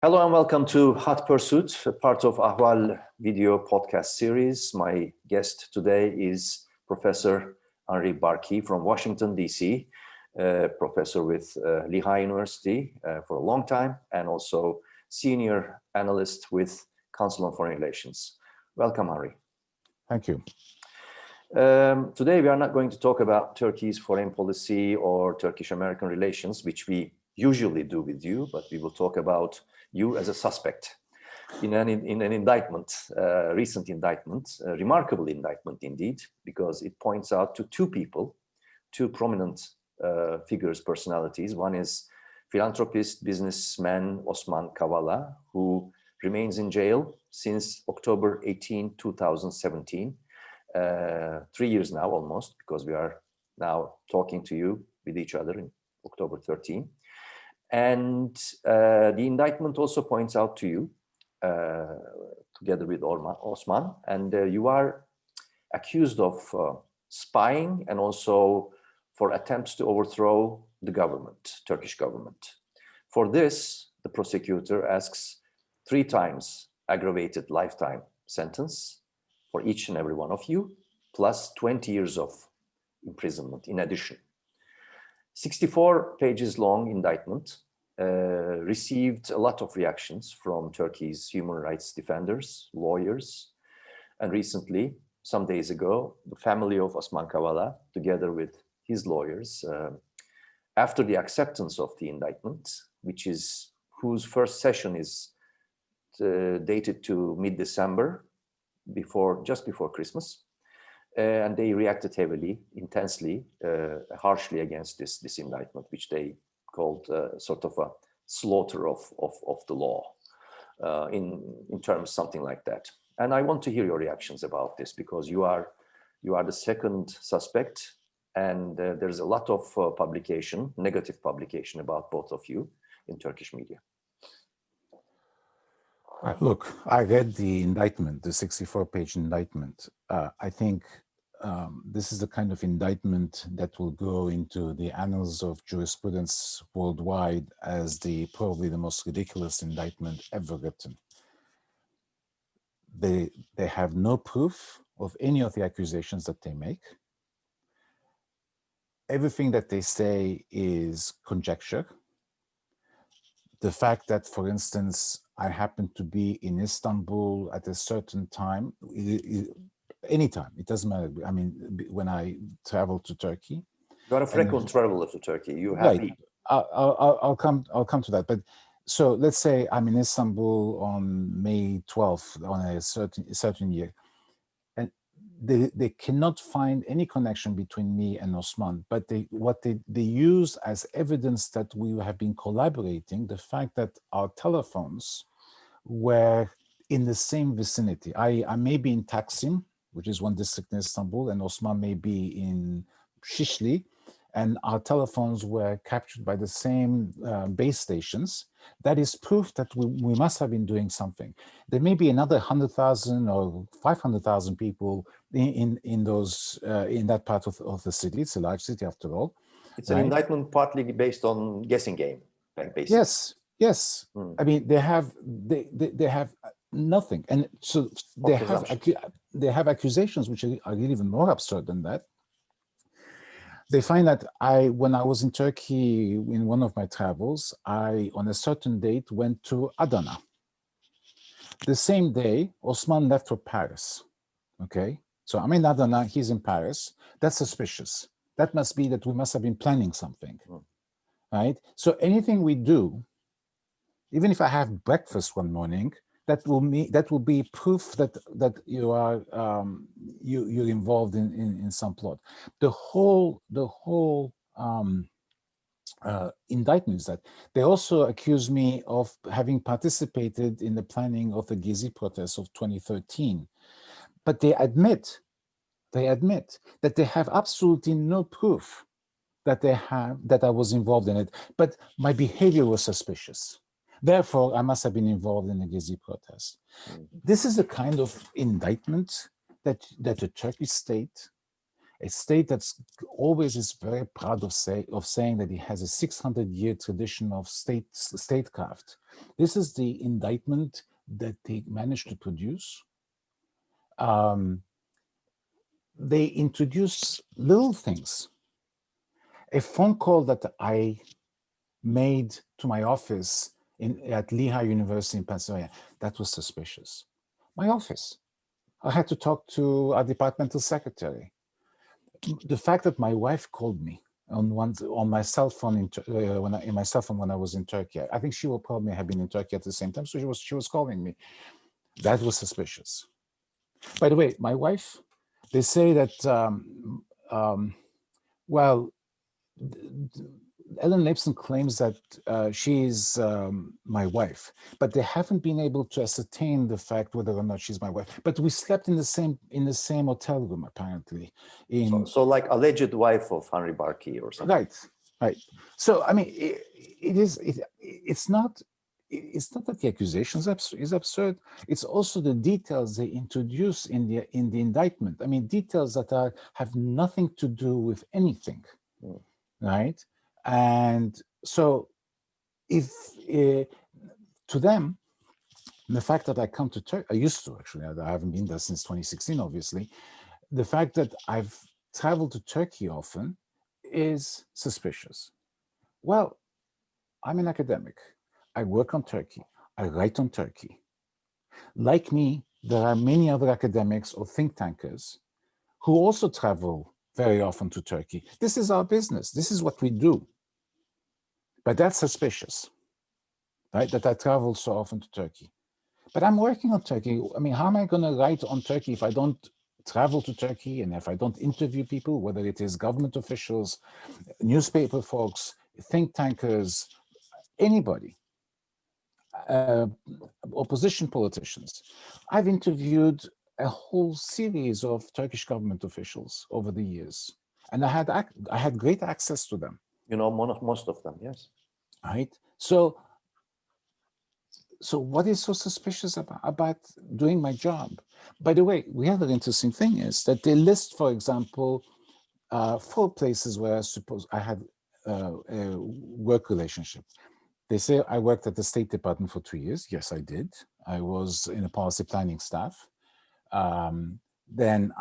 Hello and welcome to Hot Pursuit, a part of Ahval video podcast series. My guest today is Professor Henri Barkey from Washington, D.C., professor with Lehigh University for a long time, and also senior analyst with Council on Foreign Relations. Welcome, Henri. Thank you. Today, we are not going to talk about Turkey's foreign policy or Turkish-American relations, which we usually do with you, but we will talk about you as a suspect in an indictment, recent indictment, a remarkable indictment indeed, because it points out to two people, two prominent figures, personalities. One is philanthropist, businessman Osman Kavala, who remains in jail since October 18, 2017, 3 years now almost, because we are now talking to you with each other in October 13. And the indictment also points out to you, together with Osman, and you are accused of spying and also for attempts to overthrow the government, Turkish government. For this, the prosecutor asks 3 times aggravated lifetime sentence for each and every one of you, plus 20 years of imprisonment in addition. 64 pages long indictment received a lot of reactions from Turkey's human rights defenders, lawyers, and recently, some days ago, the family of Osman Kavala, together with his lawyers, after the acceptance of the indictment, whose first session is dated to mid-December, just before Christmas, and they reacted heavily, intensely, harshly against this indictment, which they called sort of a slaughter of the law, in terms something like that. And I want to hear your reactions about this, because you are the second suspect, and there's a lot of publication, negative publication about both of you in Turkish media. Look, I read the indictment, the 64-page indictment. I think this is the kind of indictment that will go into the annals of jurisprudence worldwide as probably the most ridiculous indictment ever written. They have no proof of any of the accusations that they make. Everything that they say is conjecture. The fact that, for instance, I happened to be in Istanbul at a certain time, anytime, it doesn't matter. I mean, when I travel to Turkey. You are a frequent traveler to Turkey. You have right. I'll come to that. But so let's say I'm in Istanbul on May 12th on a certain year, and they cannot find any connection between me and Osman. But what they use as evidence that we have been collaborating, the fact that our telephones were in the same vicinity. I may be in Taksim, which is one district in Istanbul, and Osman may be in Shishli, and our telephones were captured by the same base stations. That is proof that we must have been doing something. There may be another 100,000 or 500,000 people in that part of the city. It's a large city after all. It's an indictment partly based on guessing game, basically. Yes. I mean, they have nothing, and so they have accusations which are even more absurd than that. They find that when I was in Turkey in one of my travels, on a certain date went to Adana. The same day, Osman left for Paris. Okay, so I'm in Adana, he's in Paris. That's suspicious. That must be that we must have been planning something, right? So anything we do, even if I have breakfast one morning, that will be proof that you are you're involved in some plot. The whole indictment is that they also accuse me of having participated in the planning of the Gezi protests of 2013, but they admit that they have absolutely no proof that I was involved in it, but my behavior was suspicious. Therefore, I must have been involved in the Gezi protest. This is the kind of indictment that the Turkish state a state that's always is very proud of saying that it has a 600-year tradition of statecraft. This is the indictment that they managed to produce. They introduce little things. A phone call that I made to my office at Lehigh University in Pennsylvania, that was suspicious. My office. I had to talk to our departmental secretary. The fact that my wife called me on my cell phone when I was in Turkey. I think she will probably have been in Turkey at the same time, so she was calling me. That was suspicious. By the way, my wife, they say that well, Ellen Leibson claims that she's my wife, but they haven't been able to ascertain the fact whether or not she's my wife. But we slept in the same hotel room, apparently. So like alleged wife of Henri Barkey or something. Right. So I mean, it's not that the accusation is absurd. It's also the details they introduce in the indictment. I mean, details that have nothing to do with anything, right? And so, if to them, the fact that I come to Turkey, I used to actually, I haven't been there since 2016, obviously. The fact that I've traveled to Turkey often is suspicious. Well, I'm an academic. I work on Turkey. I write on Turkey. Like me, there are many other academics or think tankers who also travel very often to Turkey. This is our business. This is what we do. But that's suspicious, right? That I travel so often to Turkey. But I'm working on Turkey. I mean, how am I going to write on Turkey if I don't travel to Turkey and if I don't interview people, whether it is government officials, newspaper folks, think tankers, anybody, opposition politicians? I've interviewed a whole series of Turkish government officials over the years, and I had great access to them. You know, most of them, yes. Right. So what is so suspicious about doing my job? By the way, the other interesting thing is that they list, for example, 4 places where I suppose I had a work relationship. They say I worked at the State Department for 2 years. Yes, I did. I was in a policy planning staff. Then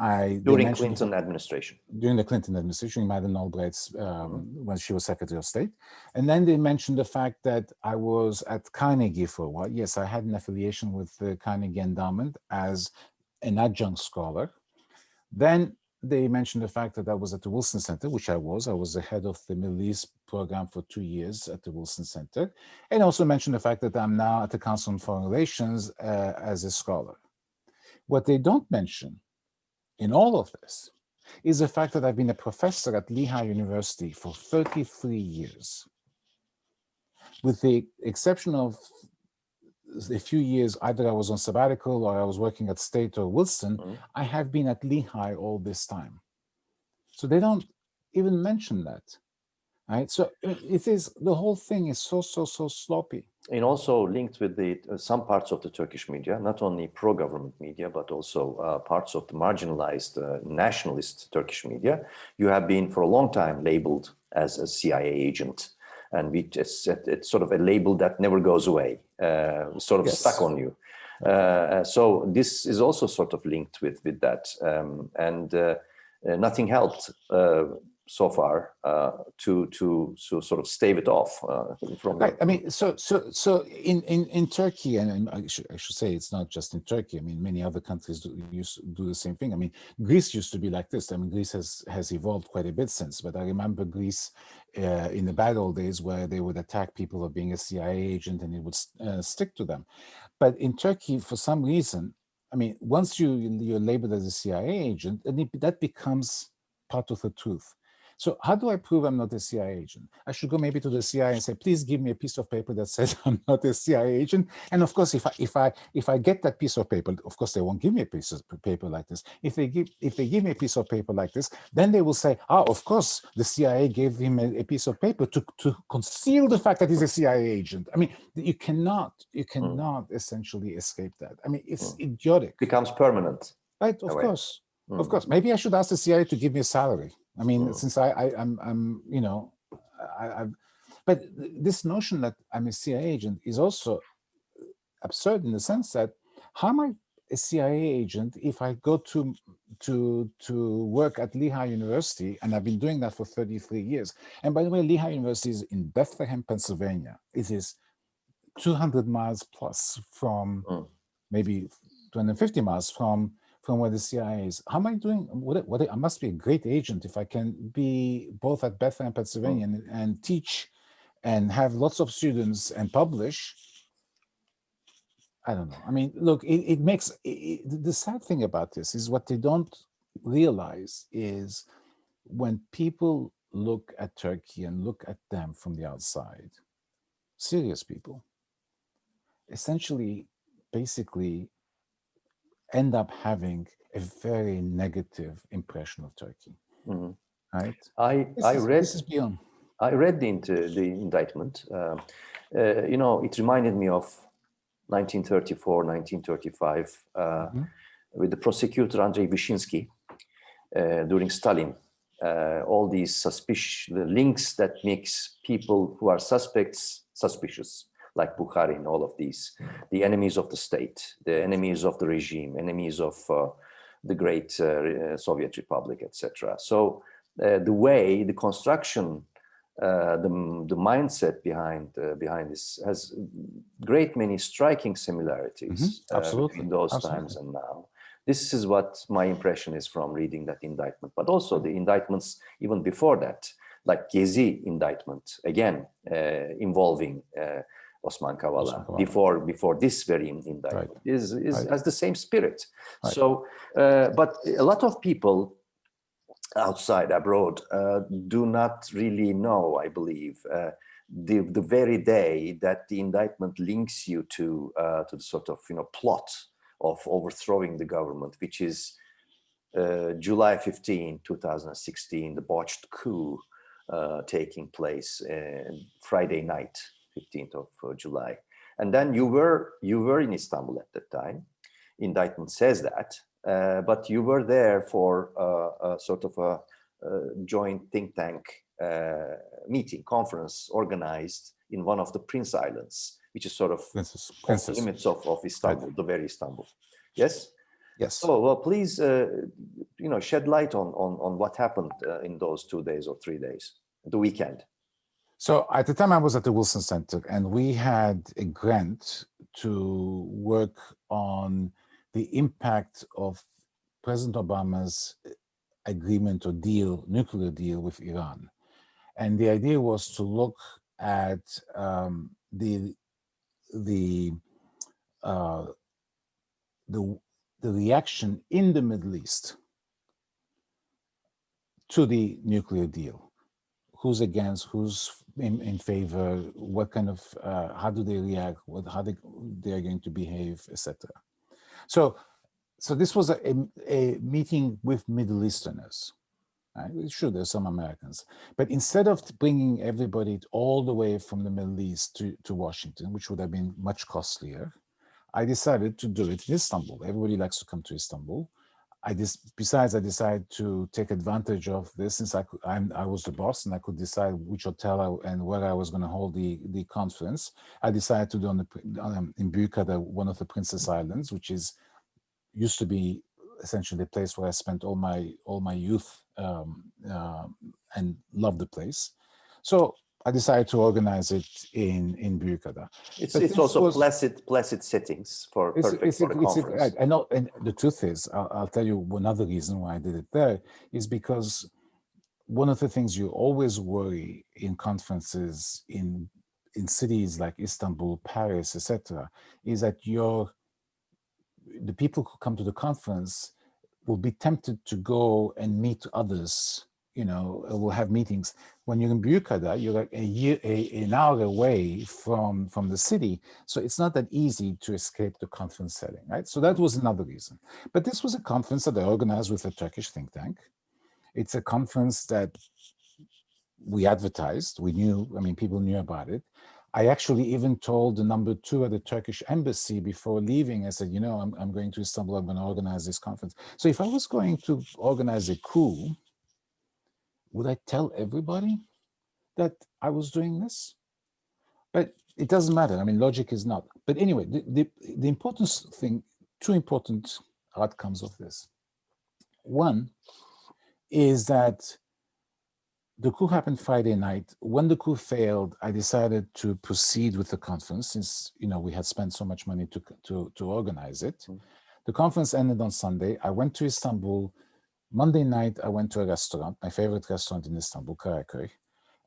during Clinton administration. During the Clinton administration, Madeleine Albright's when she was Secretary of State, and then they mentioned the fact that I was at Carnegie for a while. Yes, I had an affiliation with the Carnegie Endowment as an adjunct scholar. Then they mentioned the fact that I was at the Wilson Center, which I was. I was the head of the Middle East program for 2 years at the Wilson Center, and also mentioned the fact that I'm now at the Council on Foreign Relations as a scholar. What they don't mention in all of this is the fact that I've been a professor at Lehigh University for 33 years. With the exception of a few years, either I was on sabbatical or I was working at State or Wilson, I have been at Lehigh all this time. So they don't even mention that, right? So the whole thing is so sloppy. And also linked with some parts of the Turkish media, not only pro-government media, but also parts of the marginalized nationalist Turkish media. You have been for a long time labeled as a CIA agent. And it's sort of a label that never goes away, sort of Yes. stuck on you. So this is also sort of linked with that. And nothing helped so far to sort of stave it off from. Right. I mean, so in Turkey, and I should say it's not just in Turkey. I mean, many other countries do the same thing. I mean, Greece used to be like this. I mean, Greece has evolved quite a bit since. But I remember Greece in the bad old days where they would attack people of being a CIA agent, and it would stick to them. But in Turkey, for some reason, I mean, once you're labeled as a CIA agent, and that becomes part of the truth. So how do I prove I'm not a CIA agent? I should go maybe to the CIA and say, please give me a piece of paper that says I'm not a CIA agent. And of course, if I get that piece of paper, of course they won't give me a piece of paper like this. If they give me a piece of paper like this, then they will say, of course the CIA gave him a piece of paper to conceal the fact that he's a CIA agent. I mean, you cannot essentially escape that. I mean, it's idiotic. Becomes permanent. Right, of course. Of course, maybe I should ask the CIA to give me a salary. I mean, since I'm you know, but this notion that I'm a CIA agent is also absurd in the sense that how am I a CIA agent if I go to work at Lehigh University, and I've been doing that for 33 years. And by the way, Lehigh University is in Bethlehem, Pennsylvania. It is 200 miles plus from, maybe 250 miles from where the CIA is. How am I doing? I must be a great agent if I can be both at Bethlehem, Pennsylvania, and teach and have lots of students and publish. I don't know. I mean, look, it makes the sad thing about this is what they don't realize is when people look at Turkey and look at them from the outside, serious people, essentially, basically end up having a very negative impression of Turkey. Right? This is beyond. I read the indictment. You know, it reminded me of 1934, 1935, with the prosecutor Andrei Vyshinsky during Stalin. All these the links that makes people who are suspicious, like Bukhari and all of these, the enemies of the state, the enemies of the regime, enemies of the great Soviet Republic, etc. So the construction, the mindset behind this has great many striking similarities between those times and now. This is what my impression is from reading that indictment, but also the indictments even before that, like Gezi indictment, again involving Osman Kavala, before this very indictment, has the same spirit. So, but a lot of people outside, abroad, do not really know, I believe, the very day that the indictment links you to the sort of plot of overthrowing the government, which is July 15, 2016, the botched coup taking place Friday night, 15th of July. And then you were in Istanbul at that time. Indictment says that. But you were there for a sort of a joint think tank conference organized in one of the Prince Islands, which is sort of off the limits of Istanbul, the very Istanbul. Yes? Yes. So, well, please, shed light on what happened in those 2 days or 3 days, the weekend. So at the time I was at the Wilson Center, and we had a grant to work on the impact of President Obama's agreement or nuclear deal with Iran. And the idea was to look at the reaction in the Middle East to the nuclear deal. Who's against, who's in favor, what kind of, how do they react, how they are going to behave, etc. So this was a meeting with Middle Easterners. Right? Sure, there's some Americans, but instead of bringing everybody all the way from the Middle East to Washington, which would have been much costlier, I decided to do it in Istanbul. Everybody likes to come to Istanbul. Besides, I decided to take advantage of this since I was the boss and I could decide which hotel and where I was going to hold the conference. I decided to do in Büyükada, one of the Princess Islands, which used to be essentially the place where I spent all my youth and loved the place. So I decided to organize it in Büyükada. It's also placid settings for a conference. I know, and the truth is, I'll tell you another reason why I did it there is because one of the things you always worry in conferences in cities like Istanbul, Paris, etc., is that the people who come to the conference will be tempted to go and meet others. Will have meetings. When you're in Büyükada, you're like an hour away from the city, so it's not that easy to escape the conference setting, right? So that was another reason. But this was a conference that I organized with a Turkish think tank. It's a conference that we advertised. We knew, people knew about it. I actually even told the number 2 at the Turkish embassy before leaving. I said, I'm going to Istanbul. I'm going to organize this conference. So if I was going to organize a coup, would I tell everybody that I was doing this? But it doesn't matter. I mean, logic is not. But anyway, the important thing, 2 important outcomes of this. One is that the coup happened Friday night. When the coup failed, I decided to proceed with the conference since we had spent so much money to organize it. The conference ended on Sunday. I went to Istanbul. Monday night, I went to a restaurant, my favorite restaurant in Istanbul, Karaköy.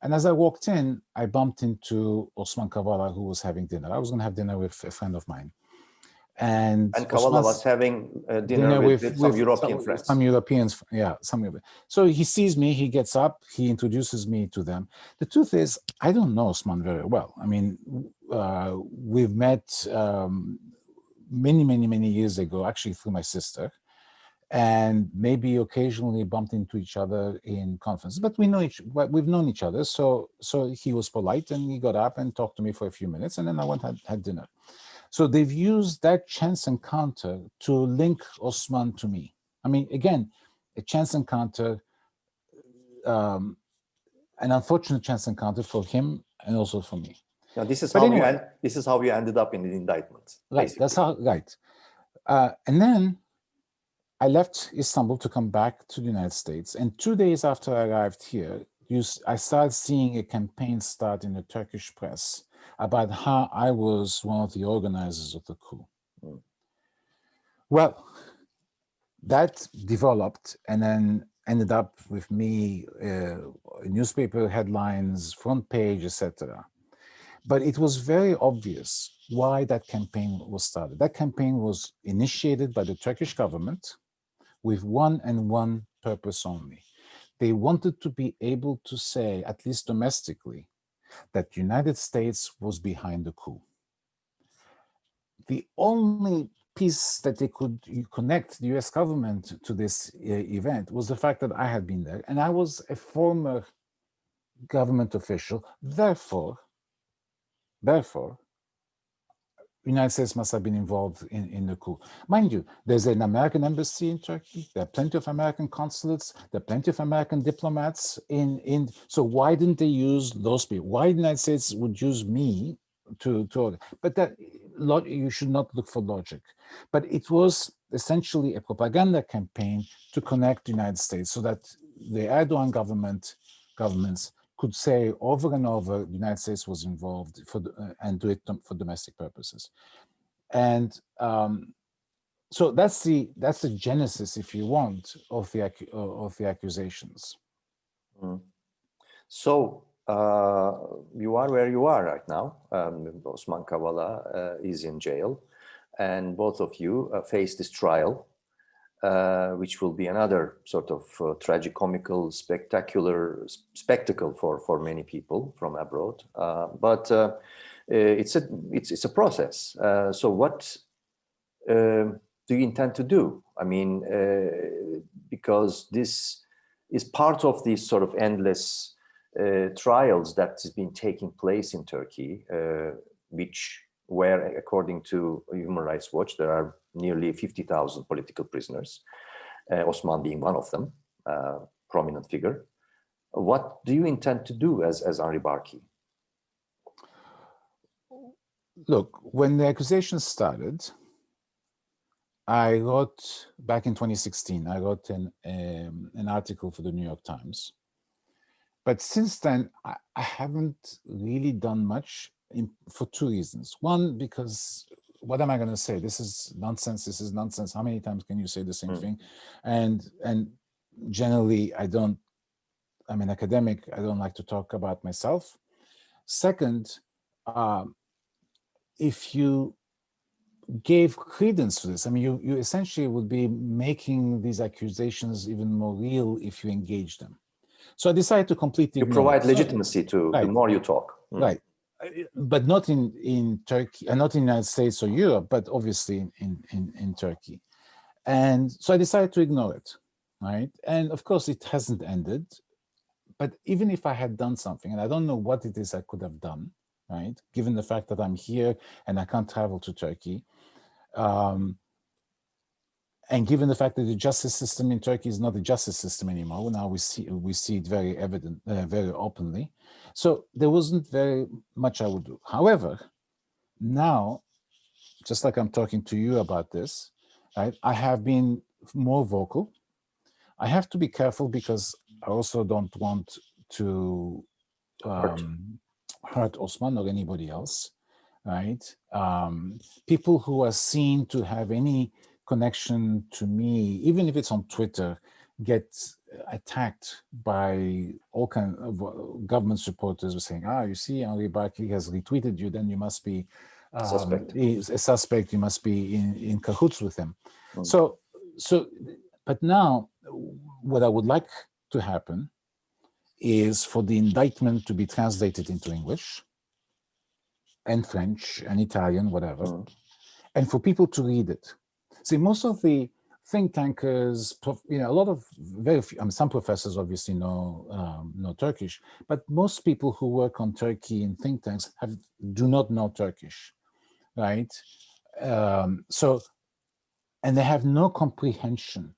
And as I walked in, I bumped into Osman Kavala, who was having dinner. I was going to have dinner with a friend of mine. And Kavala was having dinner with some European friends. Some Europeans, yeah, some Europeans. So he sees me, he gets up, he introduces me to them. The truth is, I don't know Osman very well. I mean, we've met many, many, many years ago, actually through my sister, and maybe occasionally bumped into each other in conferences. But we've known each other. So he was polite and he got up and talked to me for a few minutes, and then I went and had dinner. So they've used that chance encounter to link Osman to me. I mean, again, a chance encounter, an unfortunate chance encounter for him and also for me. Now, this is how we ended up in the indictment. Right. Basically. That's how. Right. And then I left Istanbul to come back to the United States. And 2 days after I arrived here, I started seeing a campaign start in the Turkish press about how I was one of the organizers of the coup. Well, that developed and then ended up with me, newspaper headlines, front page, etc. But it was very obvious why that campaign was started. That campaign was initiated by the Turkish government with one purpose only. They wanted to be able to say, at least domestically, that the United States was behind the coup. The only piece that they could connect the US government to this event was the fact that I had been there and I was a former government official. Therefore, the United States must have been involved in the coup. Mind you, there's an American embassy in Turkey. There are plenty of American consulates. There are plenty of American diplomats in. So why didn't they use those people? Why the United States would use me to but that you should not look for logic. But it was essentially a propaganda campaign to connect the United States so that the Erdogan governments could say over and over the United States was involved and do it for domestic purposes. And so that's the genesis, if you want, of the accusations. So you are where you are right now. Osman Kavala is in jail, and both of you face this trial, which will be another sort of tragicomical, spectacular spectacle for many people from abroad. But it's a process. So what do you intend to do? I mean, because this is part of these sort of endless trials that has been taking place in Turkey, where, according to Human Rights Watch, there are nearly 50,000 political prisoners, Osman being one of them, prominent figure. What do you intend to do as Henri Barkey? Look, when the accusations started, I wrote, back in 2016, I wrote an article for the New York Times. But since then, I haven't really done much for 2 reasons. One, because what am I going to say? This is nonsense. This is nonsense. How many times can you say the same thing? And generally, I'm an academic. I don't like to talk about myself. Second, if you gave credence to this, I mean, you essentially would be making these accusations even more real if you engage them. So I decided to completely You provide legitimacy to right. The more you talk. Right. But not in Turkey, and not in the United States or Europe, but obviously in Turkey. And so I decided to ignore it, right? And of course, it hasn't ended. But even if I had done something, and I don't know what it is I could have done, right? Given the fact that I'm here and I can't travel to Turkey, and given the fact that the justice system in Turkey is not a justice system anymore, now we see it very evident, very openly. So there wasn't very much I would do. However, now, just like I'm talking to you about this, right, I have been more vocal. I have to be careful because I also don't want to hurt Osman or anybody else, right? People who are seen to have any connection to me, even if it's on Twitter, get attacked by all kinds of government supporters who are saying, you see, Henri Barkey has retweeted you, then you must be a suspect, you must be in cahoots with him. So, but now what I would like to happen is for the indictment to be translated into English and French and Italian, whatever, and for people to read it. See, most of the think tankers, a lot of very few, some professors obviously know Turkish, but most people who work on Turkey in think tanks do not know Turkish, right? And they have no comprehension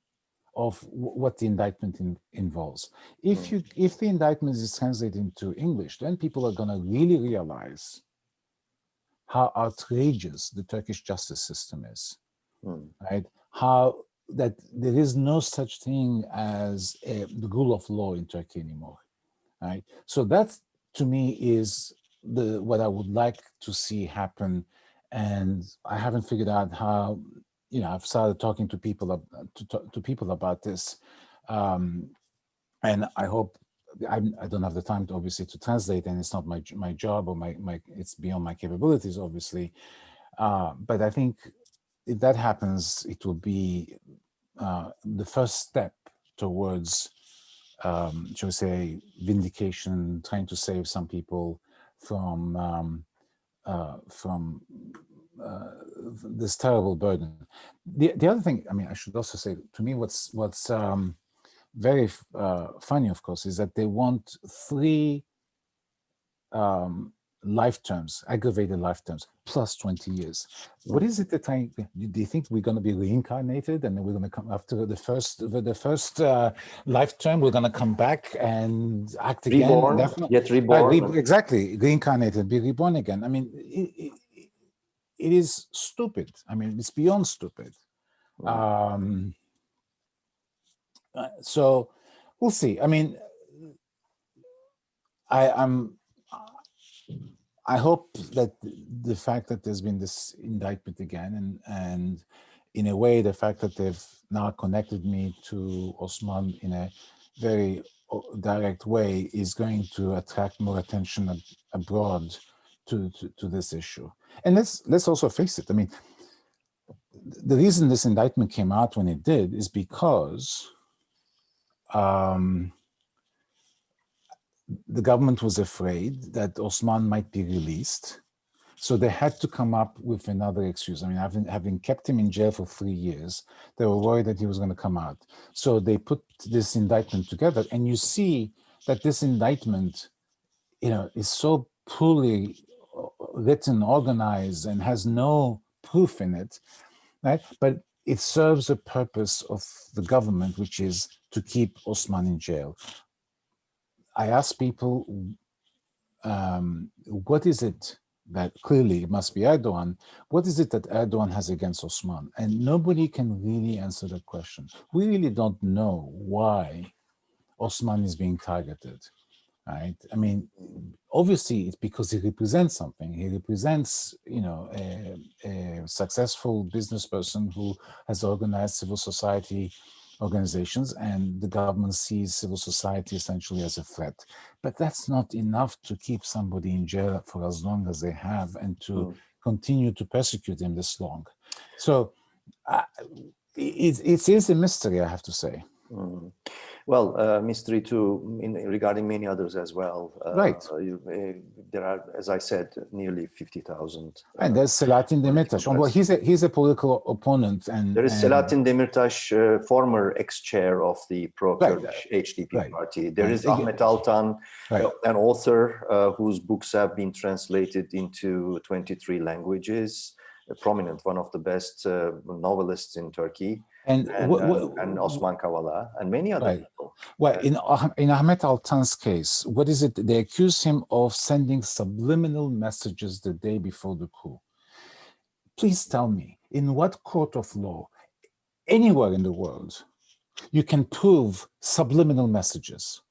of what the indictment involves. If the indictment is translated into English, then people are going to really realize how outrageous the Turkish justice system is, right? How that there is no such thing as the rule of law in Turkey anymore, right? So that, to me, is what I would like to see happen, and I haven't figured out how. I've started talking to people to people about this, and I hope I don't have the time to obviously to translate, and it's not my job or my it's beyond my capabilities, obviously. But I think if that happens, it will be the first step towards, shall we say, vindication, trying to save some people from this terrible burden. The other thing, I should also say, to me, what's very funny, of course, is that they want 3 life terms, aggravated life terms, plus 20 years. What is it that do you think we're going to be reincarnated and then we're going to come after the first life term, we're going to come back and act reborn, again? Get reborn. Exactly, reincarnated, be reborn again. It is stupid. It's beyond stupid. So we'll see. I hope that the fact that there's been this indictment again, and in a way, the fact that they've now connected me to Osman in a very direct way is going to attract more attention abroad to this issue. And let's also face it. The reason this indictment came out when it did is because the government was afraid that Osman might be released. So they had to come up with another excuse. Having kept him in jail for 3 years, they were worried that he was going to come out. So they put this indictment together, and you see that this indictment, is so poorly written, organized, and has no proof in it, right? But it serves a purpose of the government, which is to keep Osman in jail. I ask people, what is it that clearly it must be Erdogan? What is it that Erdogan has against Osman? And nobody can really answer that question. We really don't know why Osman is being targeted, right? Obviously it's because he represents something. He represents, a successful business person who has organized civil society organizations, and the government sees civil society essentially as a threat. But that's not enough to keep somebody in jail for as long as they have, and to continue to persecute him this long. So it is a mystery, I have to say. Mm. Well, mystery too, regarding many others as well. Right. There are, as I said, nearly 50,000. And there's Selahattin Demirtas. Well, he's a political opponent, and there is Selahattin Demirtas, former ex-chair of the pro-Kurdish HDP party. There is Ahmet Altan, an author whose books have been translated into 23 languages, a prominent, one of the best novelists in Turkey. And Osman Kavala and many other people. Well, in Ahmet Altan's case, what is it? They accuse him of sending subliminal messages the day before the coup. Please tell me, in what court of law, anywhere in the world, you can prove subliminal messages?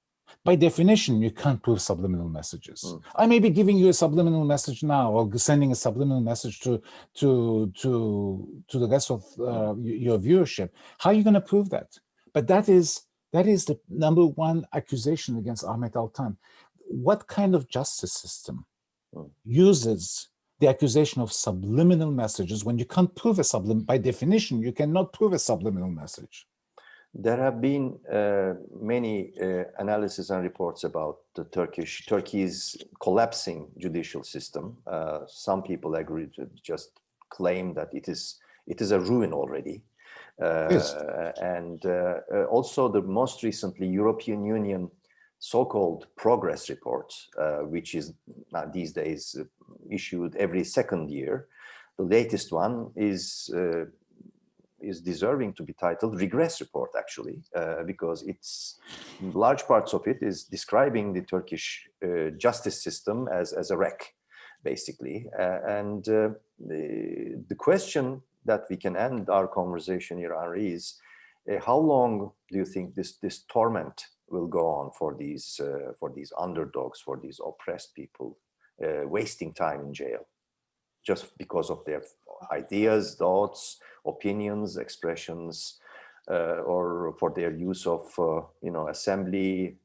By definition, you can't prove subliminal messages. I may be giving you a subliminal message now, or sending a subliminal message to the rest of your viewership. How are you going to prove that? But that is the number one accusation against Ahmet Altan. What kind of justice system uses the accusation of subliminal messages when you can't prove a subliminal? By definition, you cannot prove a subliminal message. There have been many analyses and reports about the Turkey's collapsing judicial system. Some people agree to just claim that it is a ruin already. Yes. And also the most recently European Union so-called progress report, which is these days issued every second year. The latest one is deserving to be titled Regress Report, actually, because it's large parts of it is describing the Turkish justice system as a wreck, basically. And the question that we can end our conversation here, Henri, is how long do you think this torment will go on for these underdogs, for these oppressed people, wasting time in jail just because of their ideas, thoughts, opinions, expressions, or for their use of assembly,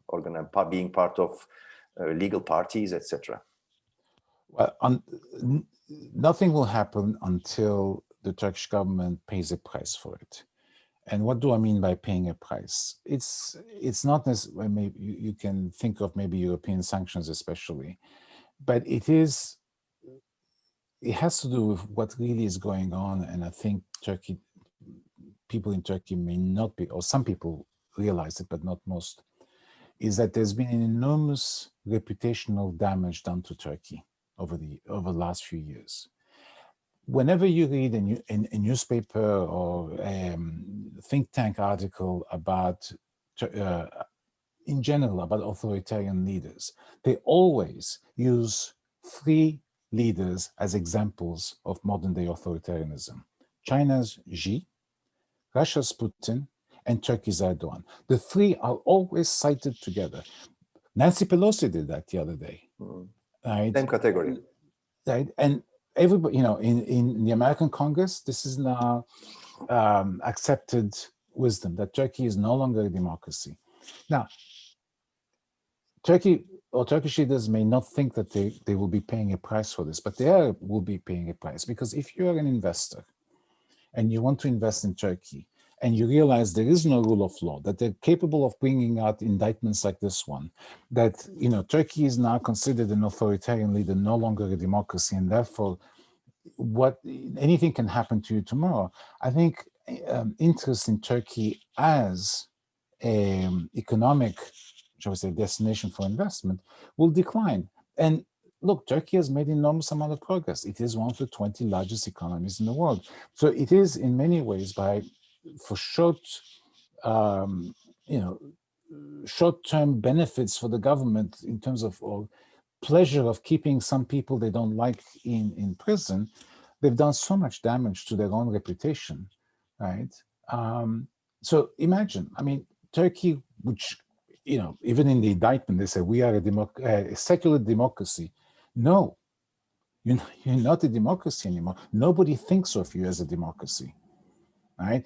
being part of legal parties, etc.? Well, nothing will happen until the Turkish government pays a price for it. And what do I mean by paying a price? It's not necessarily, maybe you can think of maybe European sanctions especially, but it has to do with what really is going on. And I think people in Turkey may not be, or some people realize it, but not most, is that there's been an enormous reputational damage done to Turkey over the last few years. Whenever you read a newspaper or a think tank article about, in general, about authoritarian leaders, they always use three leaders as examples of modern day authoritarianism. China's Xi, Russia's Putin, and Turkey's Erdogan. The three are always cited together. Nancy Pelosi did that the other day. Right? Same category. Right? And everybody, in the American Congress, this is now accepted wisdom that Turkey is no longer a democracy. Now, Turkey or Turkish leaders may not think that they will be paying a price for this, but they will be paying a price, because if you are an investor and you want to invest in Turkey and you realize there is no rule of law, that they're capable of bringing out indictments like this one, that Turkey is now considered an authoritarian leader, no longer a democracy, and therefore anything can happen to you tomorrow. I think interest in Turkey as an economic, shall we say, destination for investment will decline. And look, Turkey has made an enormous amount of progress. It is one of the 20 largest economies in the world. So it is in many ways for short-term benefits for the government in terms of or pleasure of keeping some people they don't like in prison, they've done so much damage to their own reputation, right? So imagine, Turkey, which, even in the indictment, they say we are a secular democracy. No, you're not a democracy anymore. Nobody thinks of you as a democracy, right?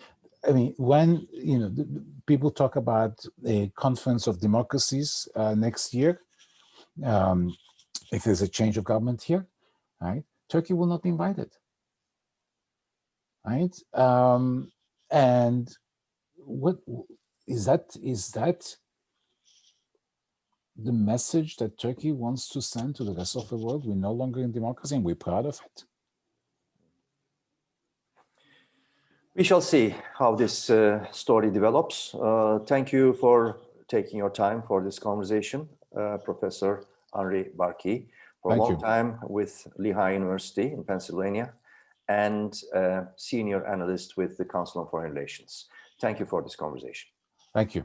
When people talk about a conference of democracies next year, if there's a change of government here, right, Turkey will not be invited, right? And is that the message that Turkey wants to send to the rest of the world? We're no longer in democracy and we're proud of it. We shall see how this story develops. Thank you for taking your time for this conversation, Professor Henri Barkey, for a long time with Lehigh University in Pennsylvania, and senior analyst with the Council on Foreign Relations. Thank you for this conversation. Thank you.